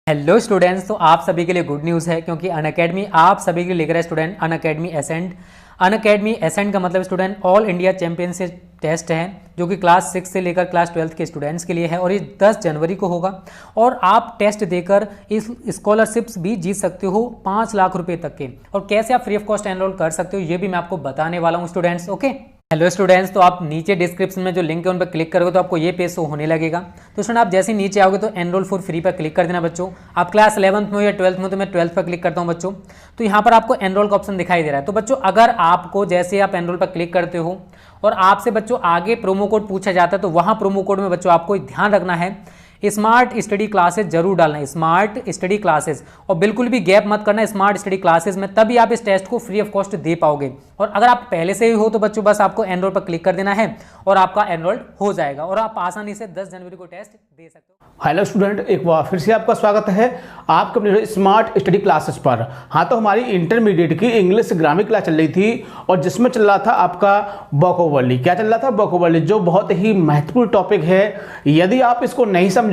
Hello students, तो आप सभी के लिए गुड न्यूज़ है क्योंकि अनअकैडमी आप सभी के लिए लेकर है student Unacademy ascent. Unacademy ascent का मतलब student all India championship test है जो कि क्लास 6 से लेकर क्लास 12 के स्टूडेंट्स के लिए है और ये 10 जनवरी को होगा और आप टेस्ट देकर इस स्कॉलरशिप्स भी जीत सकते हो 5 लाख रुपए तक के। और कैसे आप फ्री ऑफ कॉस्ट एनरोल कर सकते हो ये भी मैं आपको बताने वाला हूँ स्टूडेंट्स। ओके, हेलो स्टूडेंट्स, तो आप नीचे डिस्क्रिप्शन में जो लिंक है उन पर क्लिक करोगे तो आपको ये पेज शो होने लगेगा। तो स्टूडेंट आप जैसे ही नीचे आओगे तो एनरोल फॉर फ्री पर क्लिक कर देना बच्चों। आप क्लास 11th में हो या 12th में हो तो मैं 12th पर क्लिक करता हूँ बच्चों। तो यहाँ पर आपको एनरोल का ऑप्शन दिखाई दे रहा है। तो बच्चों अगर आपको जैसे आप एनरोल पर क्लिक करते हो और आपसे बच्चों आगे प्रोमो कोड पूछा जाता है तो वहाँ प्रोमो कोड में बच्चों आपको ध्यान रखना है स्मार्ट स्टडी क्लासेस जरूर डालना है, स्मार्ट स्टडी क्लासेस, और बिल्कुल भी गैप मत करना स्मार्ट स्टडी क्लासेस में, तभी आप इस टेस्ट को फ्री ऑफ कॉस्ट दे पाओगे। और अगर आप पहले से ही हो तो बच्चों बस आपको एनरोल पर क्लिक कर देना है और आपका एनरोल्ड हो जाएगा और आप आसानी से 10 जनवरी को टेस्ट दे सकते हो। हेलो स्टूडेंट, एक बार फिर से आपका स्वागत है आपके अपने स्मार्ट स्टडी क्लासेस पर। हाँ, तो हमारी इंटरमीडिएट की इंग्लिश ग्रामर क्लास चल रही थी और जिसमें चल रहा था आपका वोकैबुलरी। क्या चल रहा था? वोकैबुलरी, जो बहुत ही महत्वपूर्ण टॉपिक है। यदि आप इसको नहीं समझोगे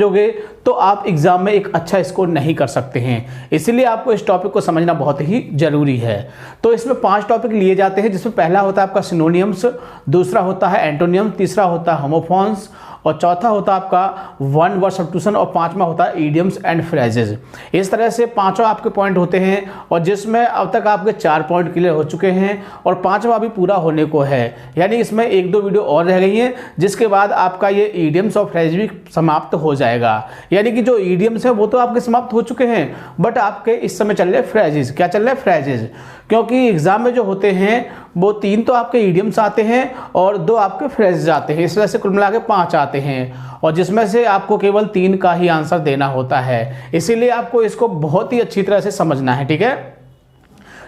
तो आप एग्जाम में एक अच्छा स्कोर नहीं कर सकते हैं, इसलिए आपको इस टॉपिक को समझना बहुत ही जरूरी है। तो इसमें 5 टॉपिक लिए जाते हैं जिसमें पहला होता है आपका सिनोनियम्स, दूसरा होता है एंटोनियम, तीसरा होता है होमोफॉन्स और चौथा होता है आपका वन वर्ड सब्स्टिट्यूशन और 5वां होता है इडियम्स एंड फ्रेजेस। इस तरह से 5 आपके पॉइंट होते हैं और जिसमें अब तक आपके 4 पॉइंट क्लियर हो चुके हैं और 5वां भी पूरा होने को है, यानी इसमें 1-2 वीडियो और रह गई हैं जिसके बाद आपका ये इडियम्स और फ्रेज भी समाप्त हो जाएगा। यानी कि जो इडियम्स है वो तो आपके समाप्त हो चुके हैं, बट आपके इस समय चल रहे फ्रेजेस। क्या चल रहे फ्रेजेस? क्योंकि एग्जाम में जो होते हैं वो 3 तो आपके इडियम्स आते हैं और 2 आपके फ्रेजेस आते हैं, इस वजह से कुल मिला के 5 आते हैं और जिसमें से आपको केवल 3 का ही आंसर देना होता है। इसीलिए आपको इसको बहुत ही अच्छी तरह से समझना है, ठीक है।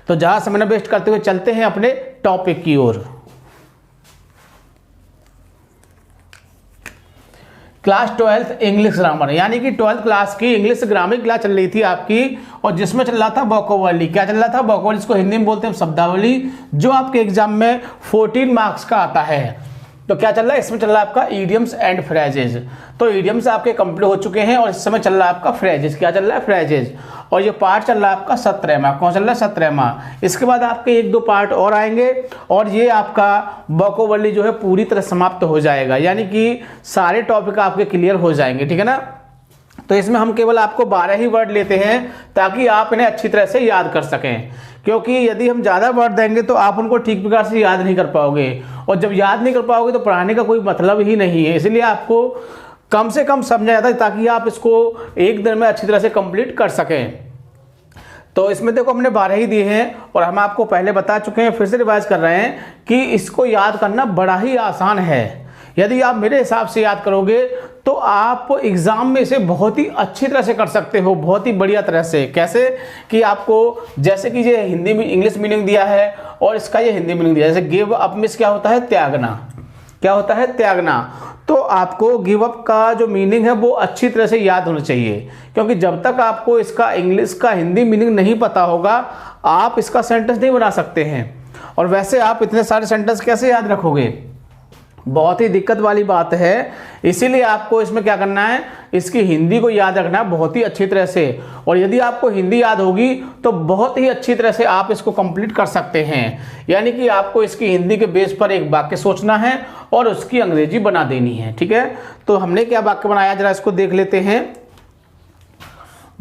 तो जहां समय वेस्ट करते हुए चलते हैं अपने टॉपिक की ओर। क्लास 12th इंग्लिश ग्रामर, यानी कि 12th क्लास की इंग्लिश ग्रामर क्लास चल रही थी आपकी और जिसमें चल रहा था वोकैबुलरी। क्या चल रहा था? वोकैबुलरी, इसको हिंदी में बोलते हैं शब्दावली, जो आपके एग्जाम में 14 मार्क्स का आता है। तो क्या चल रहा है? इसमें चल रहा है आपका इडियम्स एंड फ्रेजेस। तो इडियम्स आपके कंप्लीट हो चुके हैं और इस समय चल रहा है आपका फ्रेजेस। क्या चल रहा है? फ्रेजेस। और ये पार्ट चल रहा है आपका 17वां। कौन चल रहा है? 17वां। इसके बाद आपके 1-2 पार्ट और आएंगे और ये आपका वोकैबुलरी जो है पूरी तरह समाप्त हो जाएगा, यानी कि सारे टॉपिक आपके क्लियर हो जाएंगे, ठीक है ना। तो इसमें हम केवल आपको 12 ही वर्ड लेते हैं ताकि आप इन्हें अच्छी तरह से याद कर सकें, क्योंकि यदि हम ज़्यादा वर्ड देंगे तो आप उनको ठीक प्रकार से याद नहीं कर पाओगे और जब याद नहीं कर पाओगे तो पढ़ाने का कोई मतलब ही नहीं है। इसलिए आपको कम से कम समझा जाता है ताकि आप इसको एक दिन में अच्छी तरह से कंप्लीट कर सकें। तो इसमें देखो हमने 12 ही दिए हैं और हम आपको पहले बता चुके हैं, फिर से रिवाइज कर रहे हैं कि इसको याद करना बड़ा ही आसान है। यदि आप मेरे हिसाब से याद करोगे तो आप एग्जाम में इसे बहुत ही अच्छी तरह से कर सकते हो, बहुत ही बढ़िया तरह से। कैसे कि आपको जैसे कि ये हिंदी में इंग्लिश मीनिंग दिया है और इसका ये हिंदी मीनिंग दिया है। जैसे गिव अप मीन्स क्या होता है? त्यागना। क्या होता है? त्यागना। तो आपको गिव अप का जो मीनिंग है वो अच्छी तरह से याद होना चाहिए, क्योंकि जब तक आपको इसका इंग्लिश का हिंदी मीनिंग नहीं पता होगा आप इसका सेंटेंस नहीं बना सकते हैं। और वैसे आप इतने सारे सेंटेंस कैसे याद रखोगे? बहुत ही दिक्कत वाली बात है। इसीलिए आपको इसमें क्या करना है, इसकी हिंदी को याद रखना है बहुत ही अच्छी तरह से। और यदि आपको हिंदी याद होगी तो बहुत ही अच्छी तरह से आप इसको कंप्लीट कर सकते हैं। यानी कि आपको इसकी हिंदी के बेस पर एक वाक्य सोचना है और उसकी अंग्रेजी बना देनी है, ठीक है। तो हमने क्या वाक्य बनाया, जरा इसको देख लेते हैं।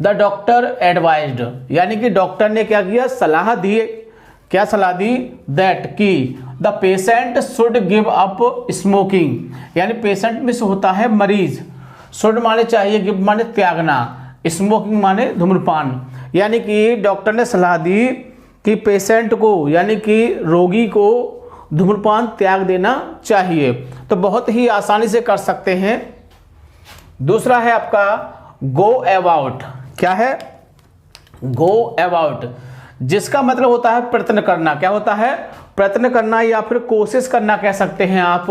द डॉक्टर एडवाइज्ड, यानी कि डॉक्टर ने क्या किया? सलाह दी। क्या सलाह दी? दैट की the patient should give up smoking, यानी पेशेंट में से होता है मरीज। शुड माने चाहिए, गिव माने त्यागना, स्मोकिंग माने धूम्रपान। यानी कि डॉक्टर ने सलाह दी कि पेशेंट को, यानी कि रोगी को धूम्रपान त्याग देना चाहिए। तो बहुत ही आसानी से कर सकते हैं। दूसरा है आपका गो अबाउट। क्या है? गो अबाउट, जिसका मतलब होता है प्रयत्न करना। क्या होता है? प्रयत्न करना या फिर कोशिश करना कह सकते हैं आप।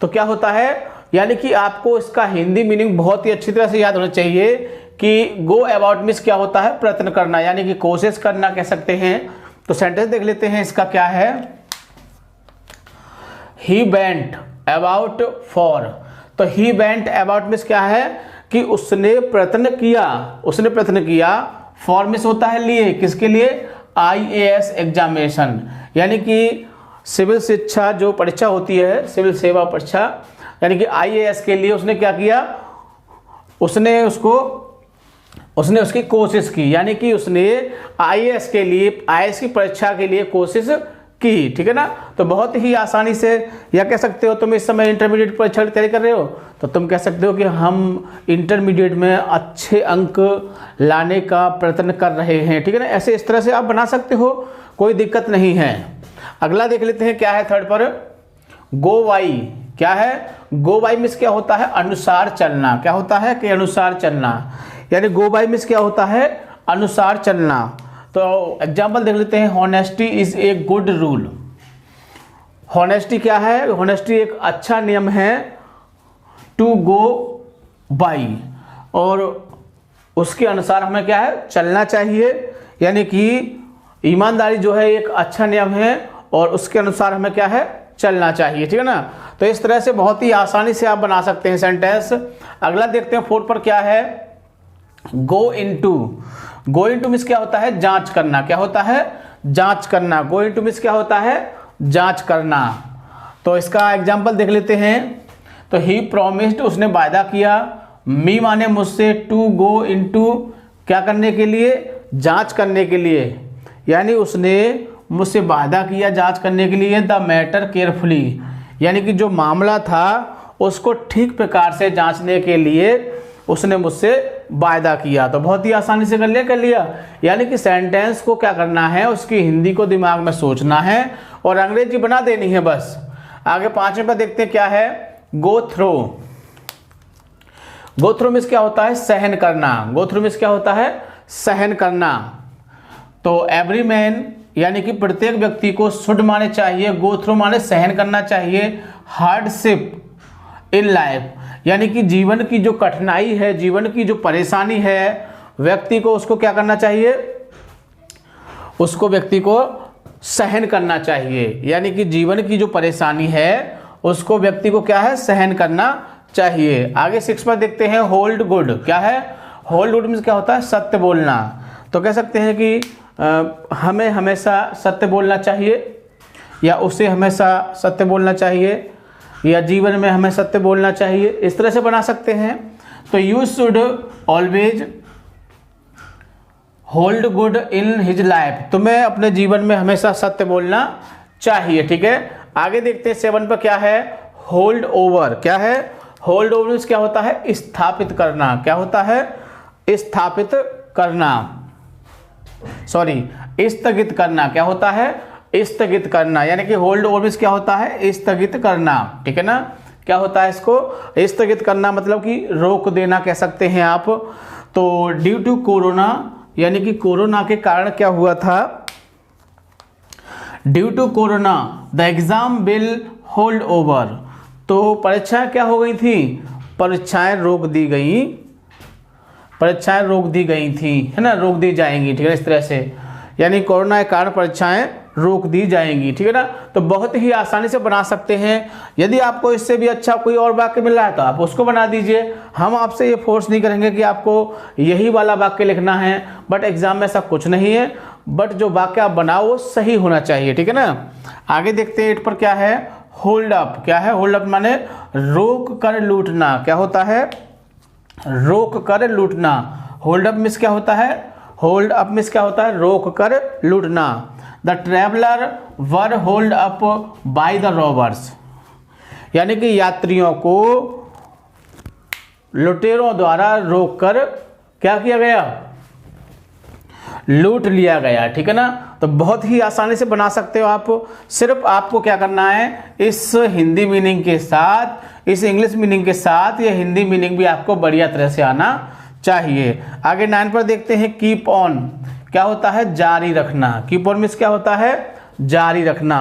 तो क्या होता है? यानी कि आपको इसका हिंदी मीनिंग बहुत ही अच्छी तरह से याद होना चाहिए कि गो अबाउट मीन्स क्या होता है? प्रयत्न करना, यानी कि कोशिश करना कह सकते हैं। तो सेंटेंस देख लेते हैं इसका क्या है। ही वेंट अबाउट फॉर, तो ही वेंट अबाउट मीन्स क्या है कि उसने प्रयत्न किया फॉर मिस होता है लिए, किसके लिए, IAS एग्जामिनेशन, यानी कि सिविल शिक्षा जो परीक्षा होती है, सिविल सेवा परीक्षा, यानी कि IAS के लिए उसने क्या किया, उसने उसकी कोशिश की, यानी कि उसने IAS की परीक्षा के लिए कोशिश की, ठीक है ना। तो बहुत ही आसानी से, या कह सकते हो तुम इस समय इंटरमीडिएट परीक्षा की तैयारी कर रहे हो तो तुम कह सकते हो कि हम इंटरमीडिएट में अच्छे अंक लाने का प्रयत्न कर रहे हैं, ठीक है ना। ऐसे इस तरह से आप बना सकते हो, कोई दिक्कत नहीं है। अगला देख लेते हैं क्या है थर्ड पर, गो बाई। क्या है, गो बाई मीन्स क्या होता है, अनुसार चलना। क्या होता है कि अनुसार चलना, यानी गो बाई मीन्स क्या होता है, अनुसार चलना। तो एग्जाम्पल देख लेते हैं, honesty is a good rule. Honesty क्या है, हॉनेस्टी एक अच्छा नियम है, टू गो बाई, और उसके अनुसार हमें क्या है, चलना चाहिए, यानी कि ईमानदारी जो है एक अच्छा नियम है और उसके अनुसार हमें क्या है, चलना चाहिए, ठीक है ना। तो इस तरह से बहुत ही आसानी से आप बना सकते हैं सेंटेंस। अगला देखते हैं फोर्थ पर क्या है, go into. Go into means क्या होता है, जांच करना। क्या होता है, जांच करना। गो इनटू मीन्स क्या होता है, जांच करना। तो इसका एग्जांपल देख लेते हैं। तो ही प्रॉमिस्ड, उसने वायदा किया, मी माने मुझसे, टू गो इनटू क्या करने के लिए, जांच करने के लिए, यानी उसने मुझसे वायदा किया जांच करने के लिए, द मैटर केयरफुली, यानी कि जो मामला था उसको ठीक प्रकार से जांचने के लिए उसने मुझसे वायदा किया। तो बहुत ही आसानी से कर लिया, यानी कि सेंटेंस को क्या करना है, उसकी हिंदी को दिमाग में सोचना है और अंग्रेजी बना देनी है बस। आगे पांचवें पर देखते हैं क्या है, गो थ्रो। गो थ्रो मीन्स क्या होता है, सहन करना। गो थ्रो मीन्स क्या होता है, सहन करना। तो एवरी मैन, यानी कि प्रत्येक व्यक्ति को, शुड माने चाहिए, गो थ्रू माने सहन करना चाहिए, हार्डशिप इन लाइफ, यानी कि जीवन की जो कठिनाई है, जीवन की जो परेशानी है, व्यक्ति को उसको क्या करना चाहिए, उसको व्यक्ति को सहन करना चाहिए, यानी कि जीवन की जो परेशानी है उसको व्यक्ति को क्या है, सहन करना चाहिए। आगे 6 पर देखते हैं, होल्ड गुड। क्या है, होल्ड गुड मीन्स क्या होता है, सत्य बोलना। तो कह सकते हैं कि हमें हमेशा सत्य बोलना चाहिए, या उसे हमेशा सत्य बोलना चाहिए, या जीवन में हमें सत्य बोलना चाहिए, इस तरह से बना सकते हैं। तो you should always hold good in his life, तुम्हें अपने जीवन में हमेशा सत्य बोलना चाहिए, ठीक है। आगे देखते हैं 7 पर क्या है, होल्ड ओवर। क्या है, होल्ड ओवर क्या होता है, स्थापित करना। क्या होता है, स्थापित करना, सॉरी स्थगित करना। क्या होता है, स्थगित करना, यानी कि होल्ड ओवर मींस क्या होता है, स्थगित करना, ठीक है ना। क्या होता है इसको, स्थगित करना मतलब कि रोक देना कह सकते हैं आप। तो ड्यू टू कोरोना, यानी कि कोरोना के कारण क्या हुआ था, due to corona the exam will hold over. तो परीक्षाएं क्या हो गई थी, परीक्षाएं रोक दी गई, परीक्षाएं रोक दी गई थी, है ना, रोक दी जाएंगी, ठीक है, इस तरह से, यानी कोरोना के कारण परीक्षाएं रोक दी जाएंगी, ठीक है ना। तो बहुत ही आसानी से बना सकते हैं। यदि आपको इससे भी अच्छा कोई और वाक्य मिल रहा है तो आप उसको बना दीजिए। हम आपसे ये फोर्स नहीं करेंगे कि आपको यही वाला वाक्य लिखना है, बट एग्जाम में ऐसा कुछ नहीं है, बट जो वाक्य आप बनाओ वो सही होना चाहिए, ठीक है ना। आगे देखते हैं 8 पर क्या है, होल्ड अप। क्या है, होल्ड अप माने रोक कर लूटना। क्या होता है, रोक कर लूटना। होल्ड अप मीन्स क्या होता है, होल्ड अप मीन्स क्या होता है, रोक कर लूटना। The traveller were hold up by the robbers, यानी कि यात्रियों को लुटेरों द्वारा रोककर क्या किया गया, लूट लिया गया, ठीक है ना। तो बहुत ही आसानी से बना सकते हो आप। सिर्फ आपको क्या करना है, इस हिंदी मीनिंग के साथ, इस इंग्लिश मीनिंग के साथ ये हिंदी मीनिंग भी आपको बढ़िया तरह से आना चाहिए। आगे 9 पर देखते हैं, कीप ऑन। क्या होता है, जारी रखना। कीप ऑन मीन्स क्या होता है, जारी रखना।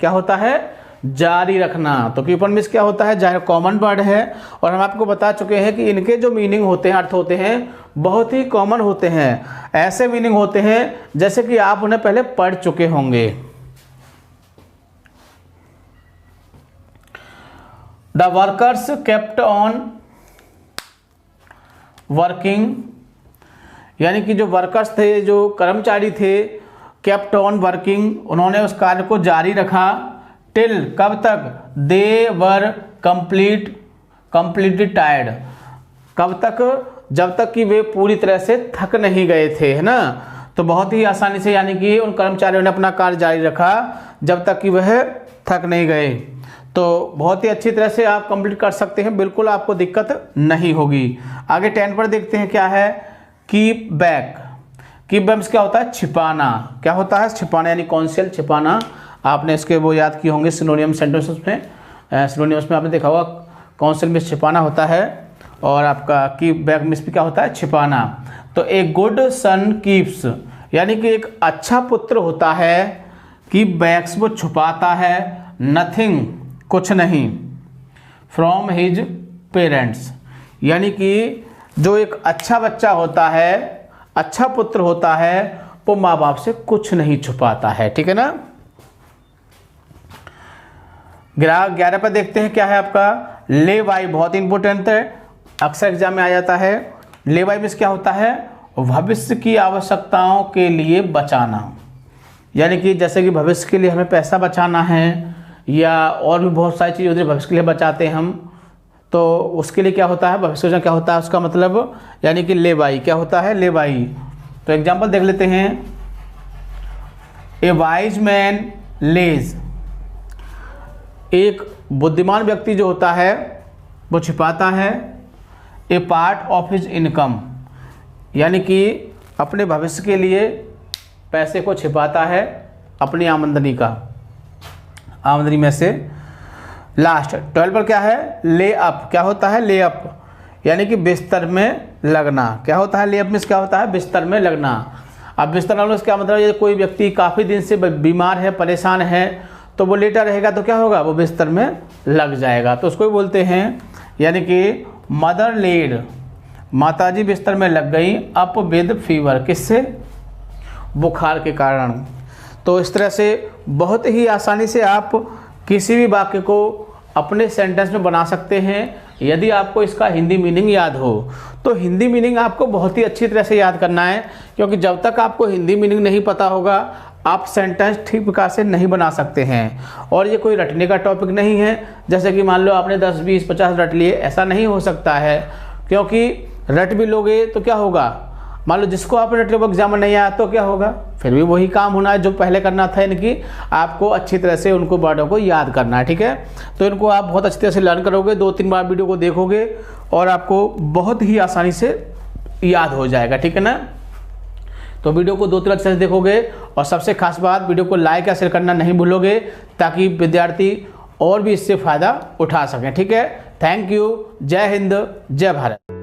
क्या होता है, जारी रखना। तो कीप ऑन मीन्स क्या होता है, जाहिर कॉमन वर्ड है और हम आपको बता चुके हैं कि इनके जो मीनिंग होते हैं, अर्थ होते हैं, बहुत ही कॉमन होते हैं। ऐसे मीनिंग होते हैं जैसे कि आप उन्हें पहले पढ़ चुके होंगे। The workers kept on working, यानी कि जो वर्कर्स थे, जो कर्मचारी थे, केप्ट ऑन वर्किंग, उन्होंने उस कार्य को जारी रखा, टिल कब तक, दे वर कंप्लीटली टायर्ड, कब तक, जब तक कि वे पूरी तरह से थक नहीं गए थे, है ना। तो बहुत ही आसानी से यानी कि उन कर्मचारियों ने अपना कार्य जारी रखा जब तक कि वह थक नहीं गए। तो बहुत ही अच्छी तरह से आप कंप्लीट कर सकते हैं, बिल्कुल आपको दिक्कत नहीं होगी। आगे 10 पर देखते हैं क्या है, कीप बैक। कीप बैक क्या होता है, छिपाना। क्या होता है, छिपाना, यानी कॉन्सेल, छिपाना। आपने इसके वो याद किए होंगे सिनोनियम सेंटेंसेस में, सिनोनियम्स में आपने देखा होगा कॉन्सेल में छिपाना होता है, और आपका कीप बैक में भी क्या होता है, छिपाना। तो ए गुड सन कीप्स, यानी कि एक अच्छा पुत्र होता है, कीप बैक्स वो छुपाता है, नथिंग कुछ नहीं, फ्रॉम हिज पेरेंट्स, यानी कि जो एक अच्छा बच्चा होता है, अच्छा पुत्र होता है, वो माँ बाप से कुछ नहीं छुपाता है, ठीक है ना। 11 पर देखते हैं क्या है आपका, ले बाई, बहुत इंपॉर्टेंट है, अक्सर एग्जाम में आ जाता है। ले बाई में क्या होता है, भविष्य की आवश्यकताओं के लिए बचाना, यानी कि जैसे कि भविष्य के लिए हमें पैसा बचाना है, या और भी बहुत सारी चीज़ होती है भविष्य के लिए बचाते हैं हम, तो उसके लिए क्या होता है, भविष्य योजना क्या होता है उसका मतलब, यानी कि ले बाई, क्या होता है, ले बाई। तो एग्जाम्पल देख लेते हैं, ए वाइज मैन लेज, एक बुद्धिमान व्यक्ति जो होता है वो छिपाता है, ए पार्ट ऑफ हिज इनकम, यानी कि अपने भविष्य के लिए पैसे को छिपाता है, अपनी आमदनी में से। लास्ट 12 पर क्या है, ले अप, क्या होता है, ले अप, यानी कि बिस्तर में लगना। क्या होता है, ले अप में क्या होता है, बिस्तर में लगना। अब बिस्तर में लगना क्या मतलब, ये कोई व्यक्ति काफ़ी दिन से बीमार है, परेशान है, तो वो लेटा रहेगा तो क्या होगा, वो बिस्तर में लग जाएगा, तो उसको भी बोलते हैं, यानी कि मदर लेड, माताजी बिस्तर में लग गई, अप विद फीवर, किससे, बुखार के कारण। तो इस तरह से बहुत ही आसानी से आप किसी भी वाक्य को अपने सेंटेंस में बना सकते हैं। यदि आपको इसका हिंदी मीनिंग याद हो, तो हिंदी मीनिंग आपको बहुत ही अच्छी तरह से याद करना है, क्योंकि जब तक आपको हिंदी मीनिंग नहीं पता होगा आप सेंटेंस ठीक प्रकार से नहीं बना सकते हैं। और ये कोई रटने का टॉपिक नहीं है, जैसे कि मान लो आपने 10, 20, 50 रट लिए, ऐसा नहीं हो सकता है, क्योंकि रट भी लोगे तो क्या होगा, मान लो जिसको आपने रटे वो एग्जाम में नहीं आया तो क्या होगा, फिर भी वही काम होना है जो पहले करना था, यानी कि आपको अच्छी तरह से उनको वर्डों को याद करना है, ठीक है। तो इनको आप बहुत अच्छी तरह से लर्न करोगे, 2-3 बार वीडियो को देखोगे और आपको बहुत ही आसानी से याद हो जाएगा, ठीक है ना। तो वीडियो को 2-3 अच्छे से देखोगे, और सबसे खास बात, वीडियो को लाइक या शेयर करना नहीं भूलोगे, ताकि विद्यार्थी और भी इससे फ़ायदा उठा सकें, ठीक है। थैंक यू, जय हिंद, जय भारत।